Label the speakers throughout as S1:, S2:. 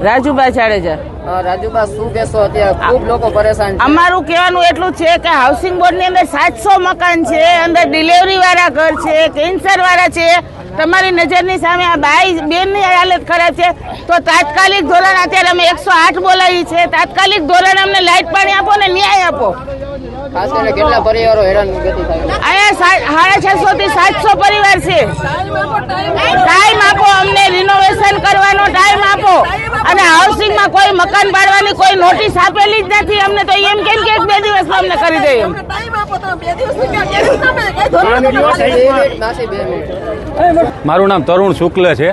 S1: રાજુભાઈ જાડેજા।
S2: રાજુબા શું કહેશો? અત્યારે ખૂબ લોકો પરેશાન છે।
S1: અમારું કહેવાનું એટલું છે કે હાઉસિંગ બોર્ડ ની અંદર 700 મકાન છે, અંદર ડિલિવરી વાળા ઘર છે, કેન્સર વાળા છે। તમારી નજરની સામે આ બાઈ બેનની હાલત ખરાબ છે, તો તાત્કાલિક ધોરણ અત્યારે અમે 108 બોલાવી છે, તાત્કાલિક ધોરણ અમને લાઇટ પાણી આપો ને ન્યાય આપો।
S2: ખાસ કરીને કેટલા પરિવારો હેરાનગતિ થાય?
S1: અહીંયા 650 થી 700 પરિવાર છે। ટાઈમ આપો, અમને રિનોવેશન કરવાનો ટાઈમ આપો। અને હાઉસિંગમાં કોઈ મકાન પાડવાની કોઈ નોટિસ આપેલી જ નથી અમને, તો એમ કેમ કે 2 દિવસમાં અમને કરી દે એમ?
S3: મારું નામ તરુણ શુક્લ છે।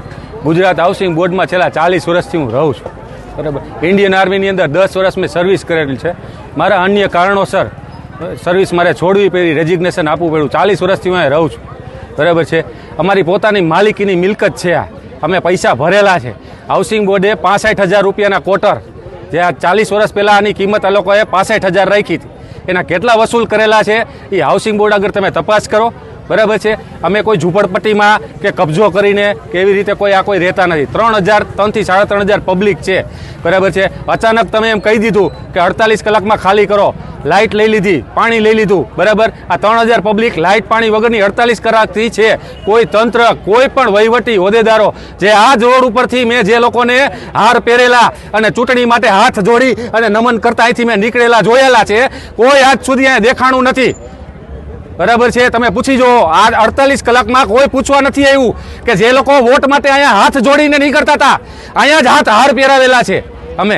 S3: ગુજરાત હાઉસિંગ બોર્ડમાં છેલ્લા 40 વર્ષથી હું રહું છું, બરાબર। ઇન્ડિયન આર્મીની અંદર 10 વર્ષ મેં સર્વિસ કરેલી છે। મારા અન્ય કારણોસર સર્વિસ મારે છોડવી પડી, રેઝિગ્નેશન આપવું પડ્યું। 40 વર્ષથી હું અહીં રહું છું, બરાબર છે। અમારી પોતાની માલિકીની મિલકત છે આ, અમે પૈસા ભરેલા છે। હાઉસિંગ બોર્ડે 65,000 રૂપિયાના કોટર, જે આ 40 વર્ષ પહેલાં આની કિંમત આ લોકોએ 65,000 રાખી હતી, એના કેટલા વસૂલ કરેલા છે એ હાઉસિંગ બોર્ડ આગળ તમે તપાસ કરો, બરાબર છે। અમે કોઈ ઝૂંપડપટ્ટીમાં કે કબજો કરીને કે એવી રીતે કોઈ રહેતા નથી। 3,000 થી 3,500 પબ્લિક છે, બરાબર છે। અચાનક તમે એમ કહી દીધું કે 48 કલાકમાં ખાલી કરો, લાઇટ લઈ લીધી, પાણી લઈ લીધું, બરાબર। આ 3,000 પબ્લિક લાઇટ પાણી વગરની 48 કલાકથી છે। કોઈ તંત્ર, કોઈ પણ વહીવટી હોદ્દેદારો જે આ રોડ ઉપરથી મેં જે લોકોને હાર પહેરેલા અને ચૂંટણી માટે હાથ જોડી અને નમન કરતા અહીંથી મેં નીકળેલા જોયેલા છે, કોઈ આજ સુધી અહીંયા દેખાણું નથી, બરાબર છે। તમે પૂછી જો, આ 48 કલાકમાં કોઈ પૂછવા નથી આવ્યું કે જે લોકો વોટ માટે અહીંયા હાથ જોડીને નીકળતા હતા, અહીંયા જ હાર પહેરાવેલા છે અમે,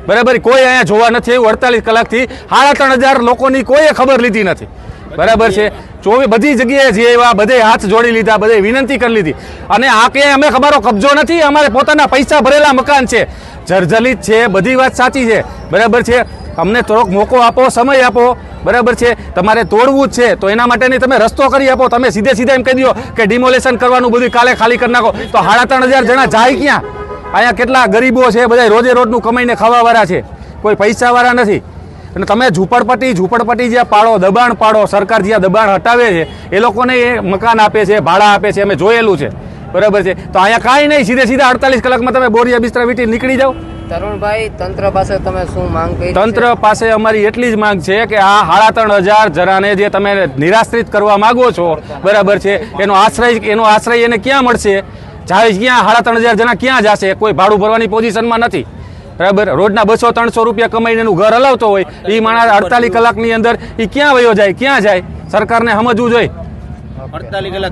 S3: બરાબર। કોઈ અહીંયા જોવા નથી આવ્યું 48 કલાકથી। 3,500 લોકોની કોઈએ ખબર લીધી નથી, બરાબર છે। બધી જગ્યાએ જે એવા બધે હાથ જોડી લીધા, બધે વિનંતી કરી લીધી, અને આ કે અમે અમારો કબજો નથી, અમારે પોતાના પૈસા ભરેલા મકાન છે, જર્જરિત છે, બધી વાત સાચી છે, બરાબર છે। અમને થોડોક મોકો આપો, સમય આપો, બરાબર છે। તમારે તોડવું જ છે તો એના માટેની તમે રસ્તો કરી આપો। તમે સીધે એમ કહી દો કે ડિમોલેશન કરવાનું બધું કાલે ખાલી કરી નાખો, તો 3,500 જણા જાય ક્યાં? અહીંયા કેટલા ગરીબો છે, બધા રોજનું કમાઈને ખાવાવાળા છે, કોઈ પૈસાવાળા નથી। અને તમે ઝૂંપડપટ્ટી જ્યાં પાડો, દબાણ પાડો, સરકાર જ્યાં દબાણ હટાવે છે એ લોકોને એ મકાન આપે છે, ભાડા આપે છે, અમે જોયેલું છે, બરાબર છે। તો અહીંયા કાંઈ નહીં, સીધે 48 કલાકમાં તમે બોરિયા બિસ્તરા વીટી નીકળી જાઓ।
S2: તરુણભાઈ, તંત્ર પાસે તમે શું માંગ કરી?
S3: તંત્ર પાસે અમારી એટલી જ માંગ છે કે આ 3,500 જણાને જે તમે નિરાશ્રિત કરવા માંગો છો, બરાબર છે, એનો આશ્રય એને ક્યાં મળશે? જાય ક્યાં? 3,500 જણા ક્યાં જશે? કોઈ ભાડું ભરવાની પોઝિશનમાં નથી, બરાબર। રોજના 200-300 રૂપિયા કમાઈને એનું ઘર હલાવતો હોય, એ માણસ 48 કલાકની અંદર એ ક્યાં વયો જાય? ક્યાં જાય? સરકારને સમજવું જોઈએ।
S4: 48 કલાક